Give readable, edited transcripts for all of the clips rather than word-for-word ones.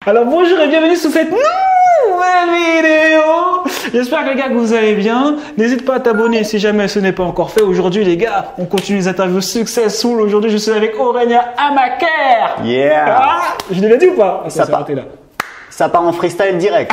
Alors bonjour et bienvenue sur cette nouvelle vidéo. J'espère que les gars que vous allez bien. N'hésite pas à t'abonner si jamais ce n'est pas encore fait. Aujourd'hui les gars, on continue les interviews successful. Aujourd'hui je suis avec Aurélien Amaker. Yeah. Ah, je l'ai bien dit ou pas? Ça part en freestyle direct.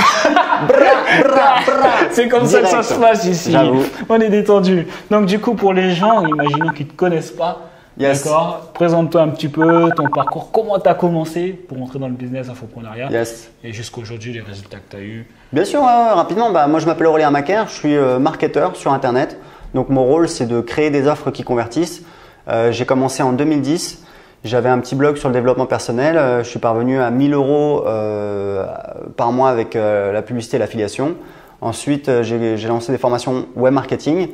C'est comme ça que ça se passe ici. J'avoue. On est détendu. Donc du coup pour les gens, imaginons qu'ils ne te connaissent pas. Yes. D'accord. Présente-toi un petit peu ton parcours, comment tu as commencé pour entrer dans le business infoprenariat Yes. et jusqu'aujourd'hui les résultats que tu as eu. Bien sûr, rapidement, moi je m'appelle Aurélien Amaker, je suis marketeur sur Internet. Donc mon rôle c'est de créer des offres qui convertissent. J'ai commencé en 2010, j'avais un petit blog sur le développement personnel. Je suis parvenu à 1000 € par mois avec la publicité et l'affiliation. Ensuite, j'ai lancé des formations web marketing.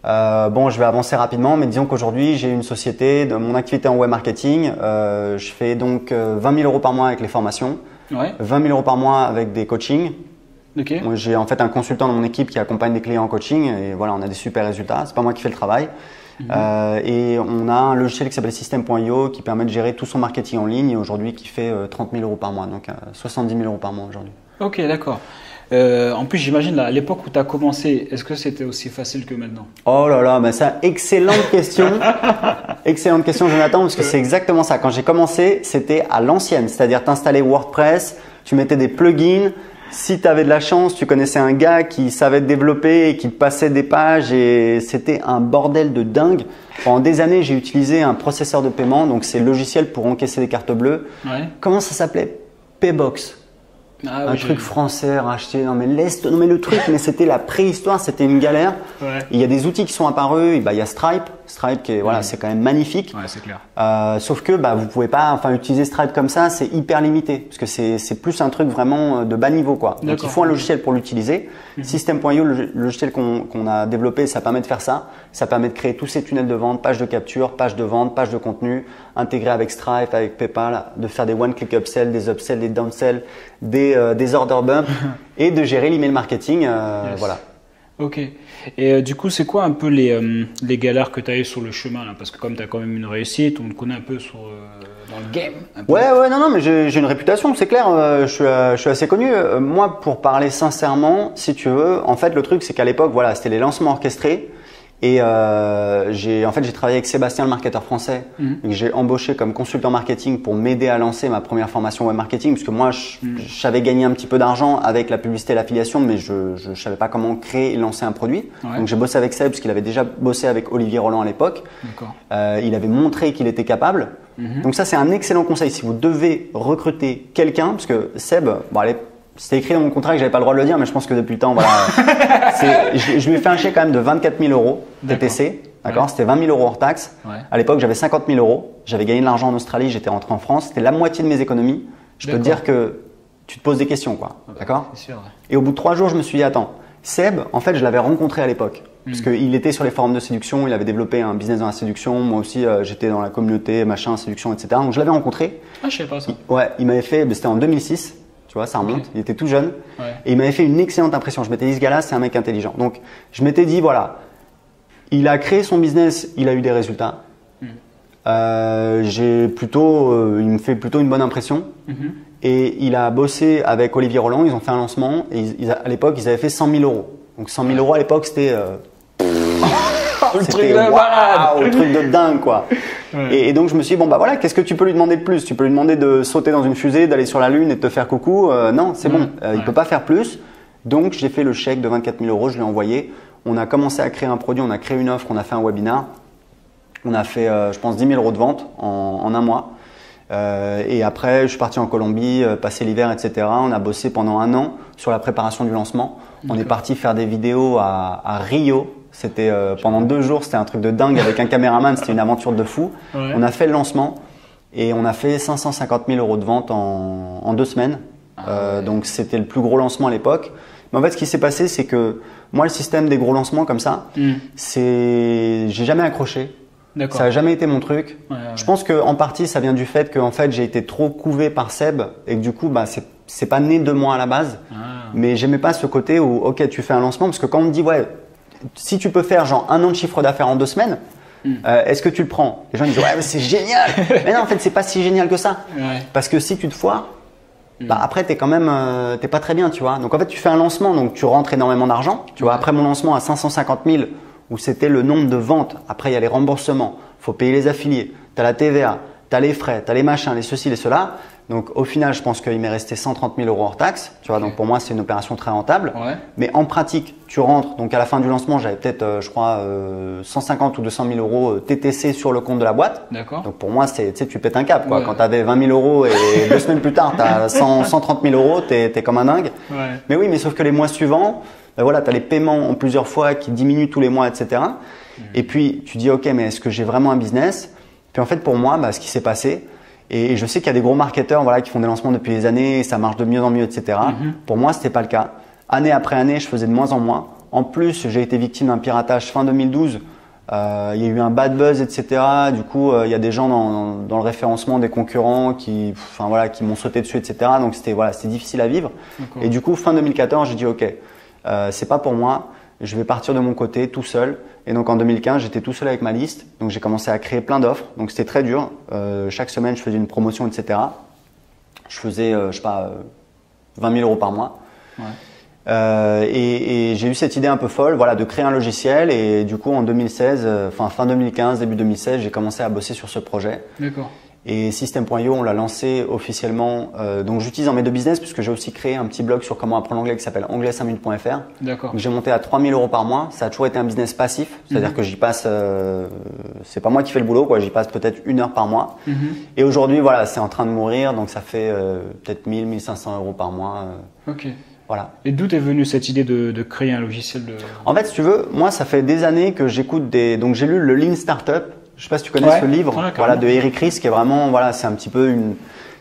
Je vais avancer rapidement, mais disons qu'aujourd'hui, j'ai une société de mon activité en web marketing. Je fais donc 20 000 € par mois avec les formations, Ouais. 20 000 € par mois avec des coachings. Ok. Moi, j'ai en fait un consultant dans mon équipe qui accompagne des clients en coaching et voilà, on a des super résultats. C'est pas moi qui fais le travail. Et on a un logiciel qui s'appelle System.io qui permet de gérer tout son marketing en ligne et aujourd'hui qui fait 30 000 € par mois, donc 70 000 € par mois aujourd'hui. Ok, d'accord. En plus, j'imagine à l'époque où tu as commencé, est-ce que c'était aussi facile que maintenant? Oh là là, ça, excellente question. Excellente question, Jonathan, parce que c'est exactement ça. Quand j'ai commencé, c'était à l'ancienne, c'est-à-dire t'installais WordPress, tu mettais des plugins. Si tu avais de la chance, tu connaissais un gars qui savait te développer et qui te passait des pages et c'était un bordel de dingue. Pendant des années, j'ai utilisé un processeur de paiement, donc c'est le logiciel pour encaisser des cartes bleues. Ouais. Comment ça s'appelait? Paybox. Ah, Un oui, truc français racheté. Non mais laisse tomber le truc, mais c'était la préhistoire, c'était une galère. Ouais. Il y a des outils qui sont apparus. Il y a Stripe qui est c'est quand même magnifique. Ouais, c'est clair. Sauf que vous pouvez pas utiliser Stripe comme ça, c'est hyper limité parce que c'est plus un truc vraiment de bas niveau quoi. Donc il faut un logiciel pour l'utiliser. System.io, le logiciel qu'on a développé, ça permet de faire ça. Ça permet de créer tous ces tunnels de vente, pages de capture, pages de vente, pages de contenu, intégrés avec Stripe, avec PayPal, de faire des one-click upsell, des upsells, des downsell, des order bumps et de gérer l'email marketing. Yes. Voilà. Ok. Et du coup, c'est quoi un peu les galères que tu as eues sur le chemin là? Parce que comme tu as quand même une réussite, on te connaît un peu dans le game. Un peu. Ouais, non, mais j'ai une réputation, c'est clair. Je suis assez connu. Moi, pour parler sincèrement, si tu veux, en fait, le truc, c'est qu'à l'époque, voilà, c'était les lancements orchestrés. Et j'ai travaillé avec Sébastien, le marketeur français, que j'ai embauché comme consultant marketing pour m'aider à lancer ma première formation web marketing, parce que moi, je savais gagner un petit peu d'argent avec la publicité et l'affiliation, mais je savais pas comment créer et lancer un produit. Ouais. Donc j'ai bossé avec Seb, parce qu'il avait déjà bossé avec Olivier Roland à l'époque. D'accord. Il avait montré qu'il était capable. Donc ça, c'est un excellent conseil. Si vous devez recruter quelqu'un, parce que Seb, c'était écrit dans mon contrat que j'avais pas le droit de le dire, mais je pense que depuis le temps, voilà. Je lui ai fait un chèque quand même de 24 000 € TTC. D'accord. Ouais. C'était 20 000 € hors taxe. Ouais. À l'époque, j'avais 50 000 €. J'avais gagné de l'argent en Australie. J'étais rentré en France. C'était la moitié de mes économies. Je peux te dire que tu te poses des questions, quoi. D'accord. C'est sûr. Ouais. Et au bout de 3 jours, je me suis dit, attends, Seb, en fait, je l'avais rencontré à l'époque. Parce qu'il était sur les forums de séduction, il avait développé un business dans la séduction. Moi aussi, j'étais dans la communauté, machin, séduction, etc. Donc, je l'avais rencontré. Ah, je savais pas ça. Ouais, il m'avait fait, c'était en 2006. Tu vois, ça remonte. Okay. Il était tout jeune. Ouais. Et il m'avait fait une excellente impression. Je m'étais dit, ce gars-là, c'est un mec intelligent. Donc, je m'étais dit, voilà, il a créé son business, il a eu des résultats. Il me fait plutôt une bonne impression. Et il a bossé avec Olivier Roland, ils ont fait un lancement et à l'époque ils avaient fait 100 000 €. Donc 100 000 € à l'époque c'était Le truc de waouh, le truc de dingue quoi. Ouais. Et donc je me suis dit qu'est-ce que tu peux lui demander de plus? Tu peux lui demander de sauter dans une fusée, d'aller sur la lune et de te faire coucou. Non, c'est bon, il peut pas faire plus. Donc j'ai fait le chèque de 24 000 €, je l'ai envoyé. On a commencé à créer un produit, on a créé une offre, on a fait un webinar. On a fait je pense 10 000 € de vente en un mois. Et après, je suis parti en Colombie, passer l'hiver, etc. On a bossé pendant 1 an sur la préparation du lancement. On est parti faire des vidéos à Rio. C'était pendant 2 jours, c'était un truc de dingue avec un caméraman. C'était une aventure de fou. Ouais. On a fait le lancement et on a fait 550 000 € de vente en 2 semaines. Donc c'était le plus gros lancement à l'époque. Mais en fait, ce qui s'est passé, c'est que moi, le système des gros lancements comme ça, j'ai jamais accroché. Ça n'a jamais été mon truc. Ouais. Je pense qu'en partie, ça vient du fait que en fait, j'ai été trop couvé par Seb et que du coup, c'est pas né de moi à la base. Mais j'aimais pas ce côté où, ok, tu fais un lancement parce que quand on me dit, ouais, si tu peux faire genre 1 an de chiffre d'affaires en 2 semaines, est-ce que tu le prends? Les gens ils disent, ouais, mais c'est génial. Mais non, en fait, c'est pas si génial que ça. Ouais. Parce que si tu te foires, bah après t'es quand même t'es pas très bien, tu vois. Donc en fait tu fais un lancement, donc tu rentres énormément d'argent, tu vois. Après mon lancement à 550 000 où c'était le nombre de ventes, après il y a les remboursements, faut payer les affiliés, t'as la TVA, t'as les frais, t'as les machins, les ceci, les cela. Donc au final je pense qu'il m'est resté 130 000 euros hors taxe, tu vois. Donc pour moi c'est une opération très rentable. Mais en pratique tu rentres, donc à la fin du lancement j'avais peut-être je crois 150 ou 200 000 euros TTC sur le compte de la boîte. Donc pour moi c'est, tu sais, tu pètes un cap quoi. Quand tu avais 20 000 euros et 2 semaines plus tard tu as 130 000 euros, t'es comme un dingue. Mais oui, mais sauf que les mois suivants, ben voilà, tu as les paiements en plusieurs fois qui diminuent tous les mois, etc. Et puis tu dis ok, mais est-ce que j'ai vraiment un business? Puis en fait pour moi, bah, ce qui s'est passé, et je sais qu'il y a des gros marketeurs voilà, qui font des lancements depuis des années, et ça marche de mieux en mieux, etc. Pour moi, c'était pas le cas. Année après année, je faisais de moins en moins. En plus, j'ai été victime d'un piratage fin 2012. Il y a eu un bad buzz, etc. Du coup, il y a des gens dans le référencement des concurrents qui m'ont sauté dessus, etc. Donc c'était difficile à vivre. Et du coup, fin 2014, j'ai dit ok, c'est pas pour moi. Je vais partir de mon côté tout seul. Et donc en 2015, j'étais tout seul avec ma liste. Donc j'ai commencé à créer plein d'offres. Donc c'était très dur. Chaque semaine, je faisais une promotion, etc. Je faisais, je sais pas, 20 000 euros par mois. Et j'ai eu cette idée un peu folle, voilà, de créer un logiciel. Et du coup, en 2016, fin 2015, début 2016, j'ai commencé à bosser sur ce projet. Et System.io, on l'a lancé officiellement. Donc j'utilise dans mes deux business puisque j'ai aussi créé un petit blog sur comment apprendre l'anglais qui s'appelle anglais5minutes.fr. J'ai monté à 3 000 euros par mois. Ça a toujours été un business passif, c'est-à-dire que j'y passe. C'est pas moi qui fais le boulot, quoi. J'y passe peut-être 1 heure par mois. Et aujourd'hui, voilà, c'est en train de mourir, donc ça fait peut-être 1 000, 1 500 euros par mois. Voilà. Et d'où est venue cette idée de créer un logiciel En fait, si tu veux, moi, ça fait des années que j'écoute donc j'ai lu le Lean Startup. Je sais pas si tu connais ce livre, voilà, de Eric Ries, qui est vraiment, voilà, c'est un petit peu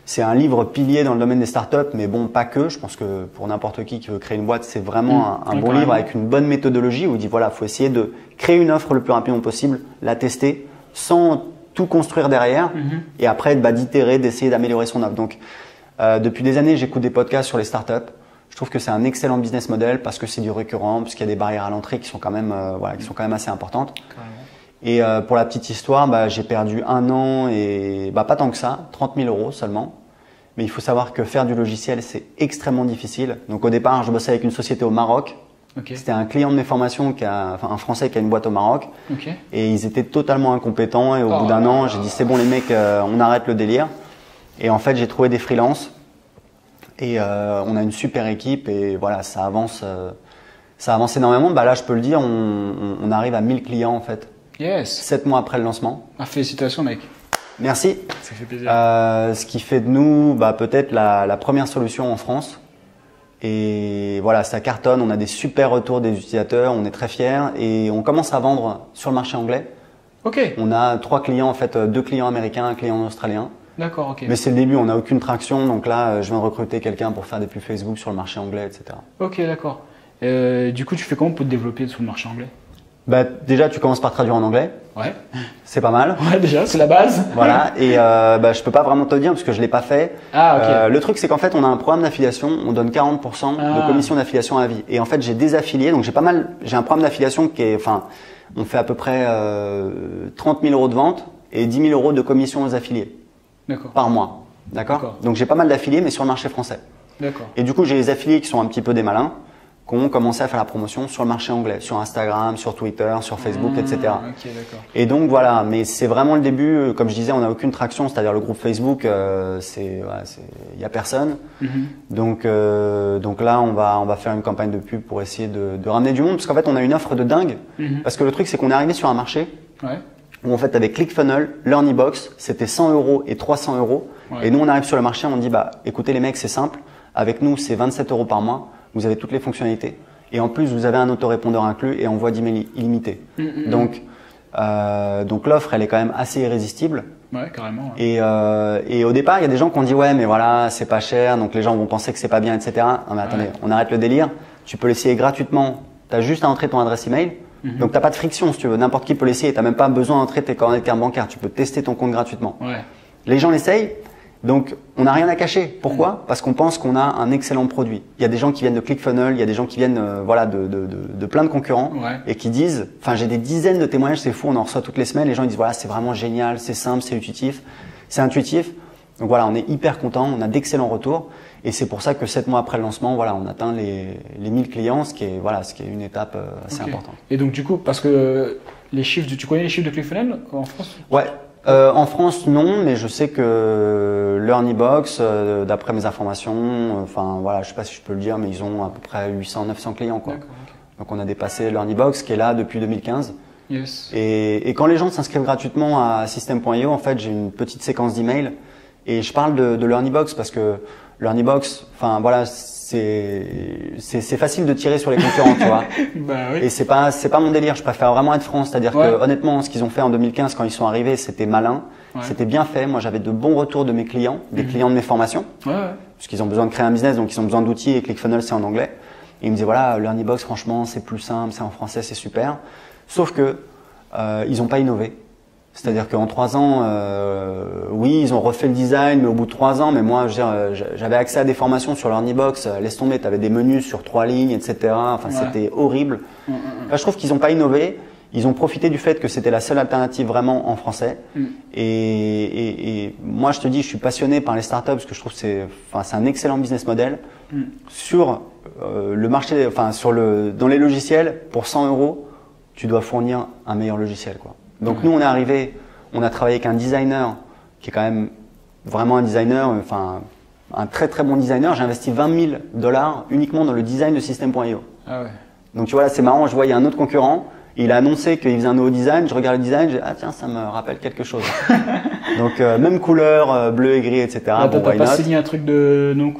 c'est un livre pilier dans le domaine des startups, mais bon, pas que. Je pense que pour n'importe qui veut créer une boîte, c'est vraiment un bon livre avec une bonne méthodologie où il dit voilà, faut essayer de créer une offre le plus rapidement possible, la tester, sans tout construire derrière, et après, d'itérer, d'essayer d'améliorer son offre. Donc, depuis des années, j'écoute des podcasts sur les startups. Je trouve que c'est un excellent business model parce que c'est du récurrent, parce qu'il y a des barrières à l'entrée qui sont quand même, assez importantes. Et pour la petite histoire, bah, j'ai perdu 1 an et pas tant que ça, 30 000 euros seulement. Mais il faut savoir que faire du logiciel, c'est extrêmement difficile. Donc au départ, je bossais avec une société au Maroc. C'était un client de mes formations, un Français qui a une boîte au Maroc. Et ils étaient totalement incompétents. Et au bout d'1 an, j'ai dit c'est bon les mecs, on arrête le délire. Et en fait, j'ai trouvé des freelances. Et on a une super équipe et voilà, ça avance énormément. Bah là, je peux le dire, on arrive à 1000 clients en fait. 7 mois après le lancement. Félicitations mec. Merci. Ça fait plaisir. Ce qui fait de nous peut-être la première solution en France. Et voilà, ça cartonne, on a des super retours des utilisateurs, on est très fiers et on commence à vendre sur le marché anglais. On a 3 clients en fait, 2 clients américains, 1 client australien. Mais c'est le début, on n'a aucune traction, donc là je viens de recruter quelqu'un pour faire des pubs Facebook sur le marché anglais, etc. D'accord. Du coup, tu fais comment pour te développer sur le marché anglais? Déjà, tu commences par traduire en anglais. C'est pas mal. Déjà, c'est la base. Voilà. Et je peux pas vraiment te dire parce que je l'ai pas fait. Le truc, c'est qu'en fait, on a un programme d'affiliation. On donne 40% de commission d'affiliation à vie. Et en fait, j'ai des affiliés. Donc, j'ai un programme d'affiliation qui est, on fait à peu près 30 000 euros de vente et 10 000 euros de commission aux affiliés. Par mois. D'accord. Donc, j'ai pas mal d'affiliés, mais sur le marché français. Et du coup, j'ai les affiliés qui sont un petit peu des malins, qui ont commencé à faire la promotion sur le marché anglais, sur Instagram, sur Twitter, sur Facebook, etc. Et donc voilà, mais c'est vraiment le début. Comme je disais, on n'a aucune traction, c'est-à-dire le groupe Facebook, il y a personne. Donc là, on va faire une campagne de pub pour essayer de ramener du monde, parce qu'en fait, on a une offre de dingue. Parce que le truc, c'est qu'on est arrivé sur un marché où en fait, avec ClickFunnels, LearnyBox, c'était 100 euros et 300 euros. Et nous, on arrive sur le marché, on dit écoutez les mecs, c'est simple. Avec nous, c'est 27 euros par mois. Vous avez toutes les fonctionnalités. Et en plus, vous avez un autorépondeur inclus et envoi d'email illimité. Donc l'offre, elle est quand même assez irrésistible. Carrément. Et au départ, il y a des gens qui ont dit ouais, mais voilà, c'est pas cher, donc les gens vont penser que c'est pas bien, etc. Non mais attendez, on arrête le délire. Tu peux l'essayer gratuitement. Tu as juste à entrer ton adresse email. Donc t'as pas de friction si tu veux. N'importe qui peut l'essayer. T'as même pas besoin d'entrer tes coordonnées de carte bancaire. Tu peux tester ton compte gratuitement. Les gens l'essayent. Donc, on n'a rien à cacher. Pourquoi? Parce qu'on pense qu'on a un excellent produit. Il y a des gens qui viennent de ClickFunnels, il y a des gens qui viennent de plein de concurrents et qui disent, j'ai des dizaines de témoignages, c'est fou, on en reçoit toutes les semaines. Les gens ils disent voilà, c'est vraiment génial, c'est simple, c'est intuitif. Donc voilà, on est hyper content, on a d'excellents retours. Et c'est pour ça que 7 mois après le lancement, voilà, on atteint les 1000 clients, ce qui est une étape assez importante. Et donc du coup, parce que les chiffres, tu connais les chiffres de ClickFunnels en France? Ouais. En France, non, mais je sais que l'Earnybox, d'après mes informations, enfin voilà, je sais pas si je peux le dire, mais ils ont à peu près 800-900 clients, quoi. Donc on a dépassé l'Earnybox qui est là depuis 2015. Yes. Et quand les gens s'inscrivent gratuitement à System.io, en fait, j'ai une petite séquence d'emails et je parle de l'Earnybox parce que l'Earnybox, enfin voilà, c'est facile de tirer sur les concurrents, tu vois. Bah, oui. Et c'est pas mon délire. Je préfère vraiment être France, c'est-à-dire que honnêtement, ce qu'ils ont fait en 2015 quand ils sont arrivés, c'était malin, c'était bien fait. Moi, j'avais de bons retours de mes clients, des clients de mes formations, parce qu'ils ont besoin de créer un business, donc ils ont besoin d'outils et ClickFunnels c'est en anglais. Et ils me disaient voilà, l'Earnybox, franchement, c'est plus simple, c'est en français, c'est super. Sauf que ils n'ont pas innové. C'est-à-dire qu'en 3 ans, oui, ils ont refait le design, mais au bout de 3 ans, mais moi, j'avais accès à des formations sur l'Earnybox, laisse tomber, tu avais des menus sur 3 lignes, etc. Enfin, c'était horrible. Là, je trouve qu'ils n'ont pas innové. Ils ont profité du fait que c'était la seule alternative vraiment en français. Et moi, je te dis, je suis passionné par les startups parce que je trouve que c'est un excellent business model. Sur le marché, dans les logiciels, pour 100 €, tu dois fournir un meilleur logiciel, quoi. Donc nous, on est arrivé, on a travaillé avec un designer qui est quand même vraiment un designer, enfin un très très bon designer. J'ai investi 20 000 $ uniquement dans le design de System.io. Ah ouais. Donc tu vois là, c'est marrant. Je vois il y a un autre concurrent. Il a annoncé qu'il faisait un nouveau design. Je regarde le design, je dis ah tiens, ça me rappelle quelque chose. Donc même couleur, bleu et gris, etc. Ah, bon, t'as pas signé un truc de non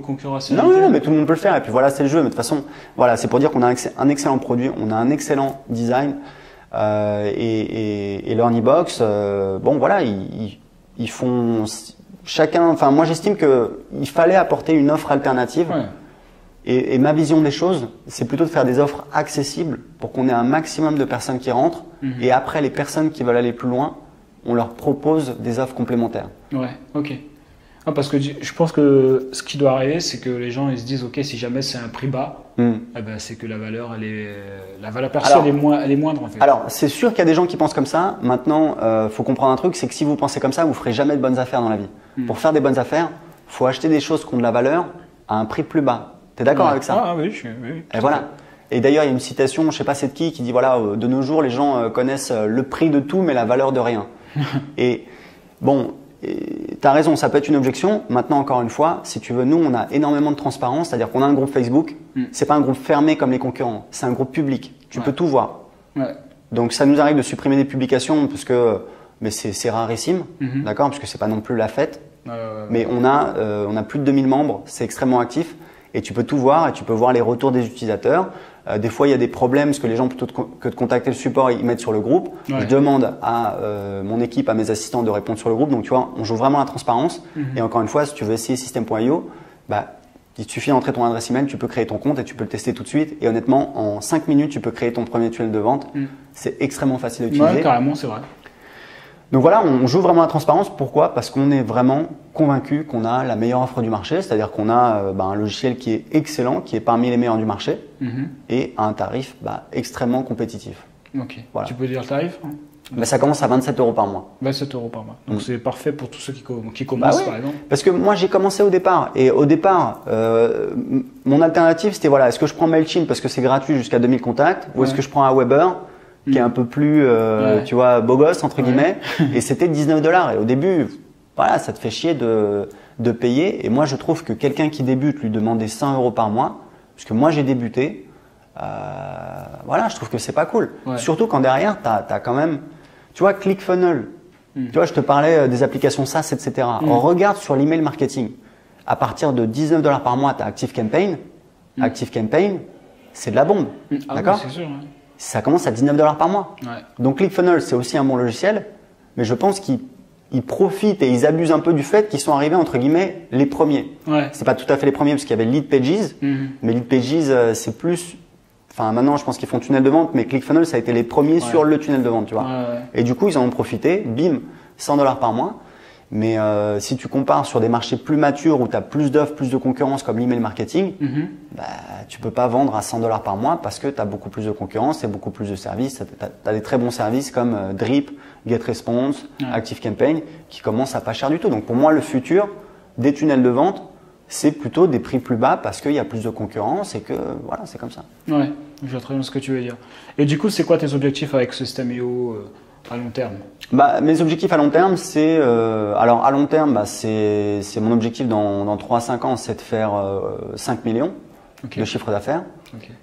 concurrentiel? Non, mais tout le monde peut le faire. Et puis voilà, c'est le jeu. Mais de toute façon, voilà, c'est pour dire qu'on a un excellent produit, on a un excellent design. Et l'Earnybox, bon voilà, ils font chacun. Enfin, moi j'estime que il fallait apporter une offre alternative. Et ma vision des choses, c'est plutôt de faire des offres accessibles pour qu'on ait un maximum de personnes qui rentrent. Et après, les personnes qui veulent aller plus loin, on leur propose des offres complémentaires. Ouais, ok. Ah, parce que je pense que ce qui doit arriver, c'est que les gens ils se disent ok, si jamais c'est un prix bas, eh ben, c'est que la valeur perçue elle est moindre en fait. Alors c'est sûr qu'il y a des gens qui pensent comme ça. Maintenant, faut comprendre un truc, c'est que si vous pensez comme ça, vous ferez jamais de bonnes affaires dans la vie. Pour faire des bonnes affaires, faut acheter des choses qui ont de la valeur à un prix plus bas. T'es d'accord avec ça? Ah oui, oui. Et voilà. Et d'ailleurs, il y a une citation, je sais pas c'est de qui dit voilà, de nos jours, les gens connaissent le prix de tout, mais la valeur de rien. Et bon. Tu as raison, ça peut être une objection. Maintenant, encore une fois, si tu veux, nous, on a énormément de transparence, c'est-à-dire qu'on a un groupe Facebook. C'est pas un groupe fermé comme les concurrents, c'est un groupe public. Tu peux tout voir. Donc, ça nous arrive de supprimer des publications parce que, mais c'est rarissime, d'accord, parce que c'est pas non plus la fête. Mais on a plus de 2000 membres, c'est extrêmement actif et tu peux tout voir et tu peux voir les retours des utilisateurs. Des fois, il y a des problèmes parce que les gens, plutôt que de contacter le support, ils mettent sur le groupe. Je demande à mon équipe, à mes assistants de répondre sur le groupe. Donc, tu vois, on joue vraiment la transparence. Et encore une fois, si tu veux essayer System.io, bah, il te suffit d'entrer ton adresse email, tu peux créer ton compte et tu peux le tester tout de suite. Et honnêtement, en 5 minutes, tu peux créer ton premier tunnel de vente. C'est extrêmement facile à utiliser. Ouais, carrément, c'est vrai. Donc voilà, on joue vraiment la transparence. Pourquoi? Parce qu'on est vraiment convaincu qu'on a la meilleure offre du marché, c'est-à-dire qu'on a un logiciel qui est excellent, qui est parmi les meilleurs du marché et à un tarif extrêmement compétitif. Ok. Voilà. Tu peux dire le tarif? Ça commence à 27 € par mois. 27 € par mois. Donc c'est parfait pour tous ceux qui commencent par exemple. Parce que moi j'ai commencé au départ et au départ mon alternative c'était voilà, est-ce que je prends Mailchimp parce que c'est gratuit jusqu'à 2000 contacts ou est-ce que je prends Aweber qui est un peu plus tu vois beau gosse entre guillemets et c'était 19 $ et au début voilà, ça te fait chier de payer et moi je trouve que quelqu'un qui débute lui demander 100 € par mois parce que moi j'ai débuté voilà, je trouve que c'est pas cool. Surtout quand derrière tu as quand même tu vois ClickFunnels. Tu vois, je te parlais des applications SaaS, etc. On regarde sur l'email marketing. À partir de 19 $ par mois, tu as ActiveCampaign. ActiveCampaign, c'est de la bombe. D'accord? C'est sûr. Ça commence à 19 $ par mois. Donc ClickFunnels, c'est aussi un bon logiciel, mais je pense qu'ils profitent et ils abusent un peu du fait qu'ils sont arrivés entre guillemets les premiers. C'est pas tout à fait les premiers parce qu'il y avait Leadpages, mais Leadpages c'est plus. Enfin, maintenant, je pense qu'ils font tunnel de vente, mais ClickFunnels, ça a été les premiers sur le tunnel de vente, tu vois. Et du coup, ils en ont profité. Bim, 100 $ par mois. Mais si tu compares sur des marchés plus matures où tu as plus d'offres, plus de concurrence comme l'email marketing, tu peux pas vendre à 100 $ par mois parce que tu as beaucoup plus de concurrence et beaucoup plus de services. Tu as des très bons services comme Drip, GetResponse, ActiveCampaign qui commencent à pas cher du tout. Donc pour moi, le futur des tunnels de vente, c'est plutôt des prix plus bas parce qu'il y a plus de concurrence et que voilà, c'est comme ça. Ouais, je vois très bien ce que tu veux dire. Et du coup, c'est quoi tes objectifs avec ce système IO à long terme? Bah, mes objectifs à long terme, c'est alors à long terme, bah, c'est mon objectif dans 3 à 5 ans, c'est de faire 5 millions de chiffre d'affaires.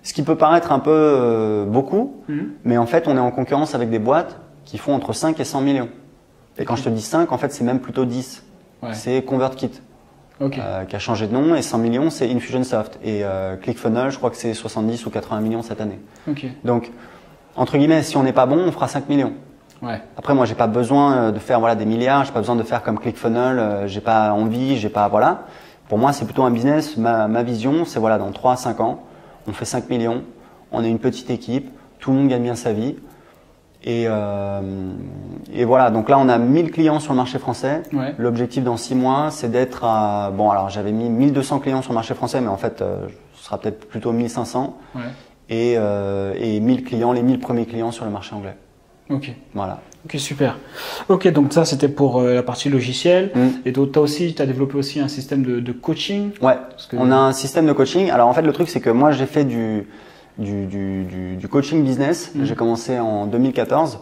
Ce qui peut paraître un peu beaucoup, mais en fait, on est en concurrence avec des boîtes qui font entre 5 et 100 millions. Et quand je te dis 5, en fait, c'est même plutôt 10. C'est ConvertKit. Qui a changé de nom, et 100 millions c'est Infusionsoft, et ClickFunnels je crois que c'est 70 ou 80 millions cette année. Donc entre guillemets, si on n'est pas bon, on fera 5 millions. Après moi j'ai pas besoin de faire voilà, des milliards, j'ai pas besoin de faire comme ClickFunnels, j'ai pas envie, j'ai pas voilà. Pour moi c'est plutôt un business, ma vision c'est voilà, dans 3 à 5 ans on fait 5 millions, on est une petite équipe, tout le monde gagne bien sa vie. Et voilà, donc là on a 1000 clients sur le marché français. L'objectif dans 6 mois, c'est d'être à… Bon, alors j'avais mis 1200 clients sur le marché français, mais en fait, ce sera peut-être plutôt 1500. Et 1000 clients, les 1000 premiers clients sur le marché anglais. Voilà. Ok, super. Ok, donc ça c'était pour la partie logicielle. Et donc toi aussi, tu as développé aussi un système de coaching. Ouais, on a un système de coaching. Alors en fait, le truc c'est que moi j'ai fait du coaching business. J'ai commencé en 2014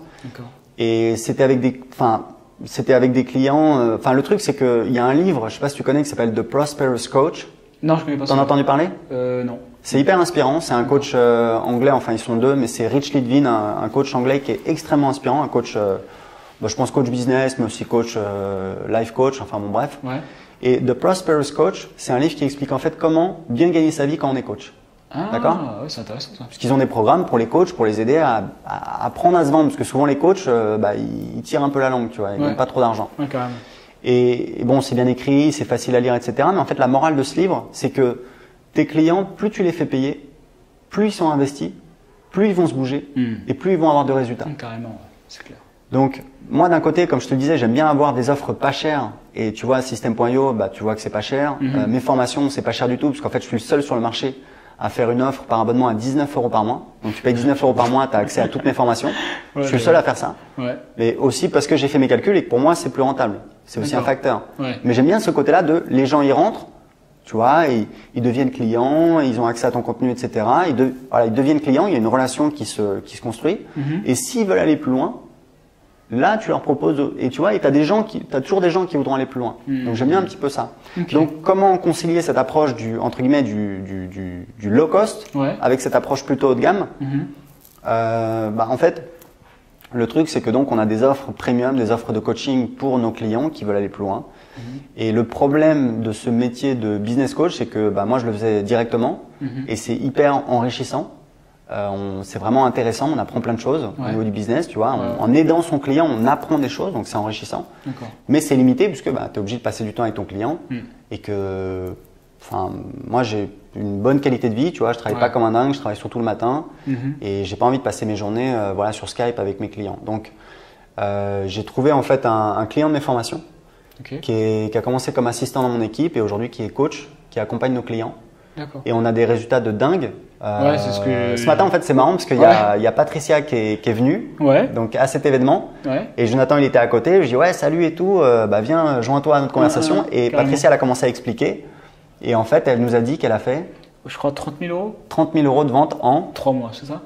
et c'était avec des clients. Enfin, le truc c'est qu'il y a un livre, je sais pas si tu connais, qui s'appelle The Prosperous Coach. Non, je connais pas ça. T'en as entendu parler? Non. C'est hyper inspirant. C'est un coach anglais. Enfin, ils sont deux, mais c'est Rich Litvin, un coach anglais qui est extrêmement inspirant. Un coach, je pense coach business, mais aussi coach life coach. Enfin bon, bref. Et The Prosperous Coach, c'est un livre qui explique en fait comment bien gagner sa vie quand on est coach. D'accord ? Ouais, c'est intéressant ça. Parce qu'ils ont des programmes pour les coachs, pour les aider à apprendre à se vendre. Parce que souvent les coachs, ils tirent un peu la langue, tu vois, ils n'ont pas trop d'argent. Carrément. Et bon, c'est bien écrit, c'est facile à lire, etc. Mais en fait, la morale de ce livre, c'est que tes clients, plus tu les fais payer, plus ils sont investis, plus ils vont se bouger et plus ils vont avoir de résultats. Carrément, c'est clair. Donc, moi d'un côté, comme je te le disais, j'aime bien avoir des offres pas chères. Et tu vois, System.io, tu vois que c'est pas cher. Mes formations, c'est pas cher du tout, parce qu'en fait, je suis le seul sur le marché à faire une offre par abonnement à 19 € par mois. Donc tu payes 19 € par mois, tu as accès à toutes mes formations. Je suis le seul à faire ça. Mais aussi parce que j'ai fait mes calculs et que pour moi c'est plus rentable. C'est aussi un facteur. Mais j'aime bien ce côté-là de les gens y rentrent, tu vois, ils deviennent clients, ils ont accès à ton contenu, etc. Ils deviennent clients, il y a une relation qui se construit. Et s'ils veulent aller plus loin, là tu leur proposes, et tu vois, et t'as toujours des gens qui voudront aller plus loin. Donc j'aime bien un petit peu ça. Donc comment concilier cette approche entre guillemets du low cost avec cette approche plutôt haut de gamme? En fait, le truc c'est que donc on a des offres premium, des offres de coaching pour nos clients qui veulent aller plus loin. Et le problème de ce métier de business coach, c'est que moi je le faisais directement et c'est hyper enrichissant. C'est vraiment intéressant, on apprend plein de choses au niveau du business, tu vois. En aidant son client, on apprend des choses, donc c'est enrichissant. Mais c'est limité puisque tu es obligé de passer du temps avec ton client et que, moi j'ai une bonne qualité de vie, tu vois. Je travaille pas comme un dingue, je travaille surtout le matin et j'ai pas envie de passer mes journées, sur Skype avec mes clients. Donc, j'ai trouvé en fait un client de mes formations qui a commencé comme assistant dans mon équipe et aujourd'hui qui est coach, qui accompagne nos clients. Et on a des résultats de dingue. Ce matin, en fait, c'est marrant parce qu'il y a Patricia qui est venue donc à cet événement. Et Jonathan, il était à côté. Je lui dis ouais, salut et tout. Viens, joins-toi à notre conversation. Et Patricia, elle a commencé à expliquer. Et en fait, elle nous a dit qu'elle a fait, je crois, 30 000 €. 30 000 € de vente en 3 mois, c'est ça?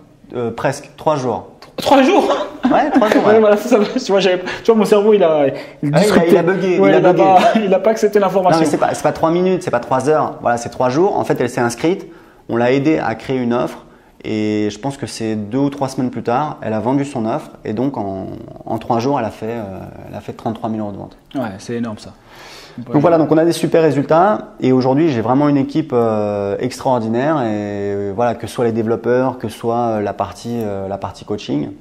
Presque 3 jours. 3 jours? Ouais, 3 jours. Voilà, ça, tu vois, mon cerveau, il a bugué. Il a pas accepté l'information. Non, mais c'est pas 3 minutes, c'est pas 3 heures. Voilà, c'est 3 jours. En fait, elle s'est inscrite. On l'a aidée à créer une offre. Et je pense que c'est 2 ou 3 semaines plus tard, elle a vendu son offre. Et donc, en 3 jours, elle a fait 33 000 € de vente. Ouais, c'est énorme ça. Donc voilà, donc on a des super résultats et aujourd'hui j'ai vraiment une équipe extraordinaire et voilà, que ce soit les développeurs, que ce soit la partie coaching.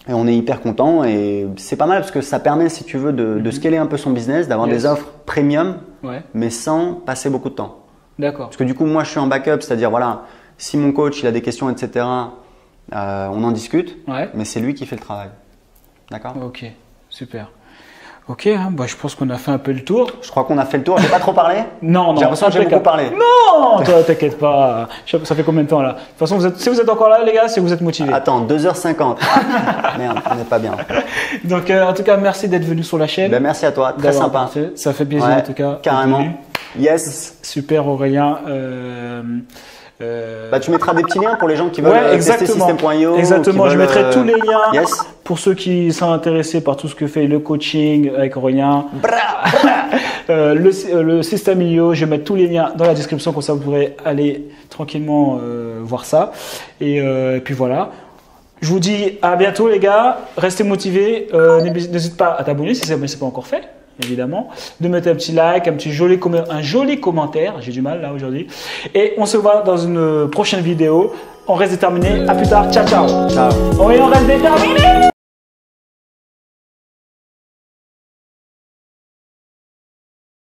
Et on est hyper content et c'est pas mal parce que ça permet, si tu veux, de scaler un peu son business, d'avoir des offres premium, mais sans passer beaucoup de temps. D'accord. Parce que du coup, moi je suis en backup, c'est-à-dire voilà, si mon coach il a des questions, etc., on en discute, mais c'est lui qui fait le travail. D'accord ? Ok, super. Ok, je pense qu'on a fait un peu le tour. Je crois qu'on a fait le tour. J'ai pas trop parlé? Non. J'ai l'impression que j'ai beaucoup parlé. Non, toi, t'inquiète pas. Ça fait combien de temps là? De toute façon, si vous êtes encore là, les gars, c'est que vous êtes motivés. Attends, 2h50. Merde, on n'est pas bien. Donc, en tout cas, merci d'être venu sur la chaîne. Merci à toi. Très sympa. Ça fait plaisir en tout cas. Carrément. Yes. Super Aurélien. Bah, tu mettras des petits liens pour les gens qui veulent tester System.io. Exactement, je mettrai tous les liens yes. pour ceux qui sont intéressés par tout ce que fait le coaching avec Aurélien. Le System.io, je vais mettre tous les liens dans la description, comme ça vous pourrez aller tranquillement voir ça. Et puis voilà. Je vous dis à bientôt les gars, restez motivés, n'hésite pas à t'abonner si ce n'est pas encore fait. Évidemment, de mettre un petit like, un joli commentaire, j'ai du mal là aujourd'hui. Et on se voit dans une prochaine vidéo. On reste déterminé. À plus tard. Ciao, ciao. Ciao. On reste déterminé.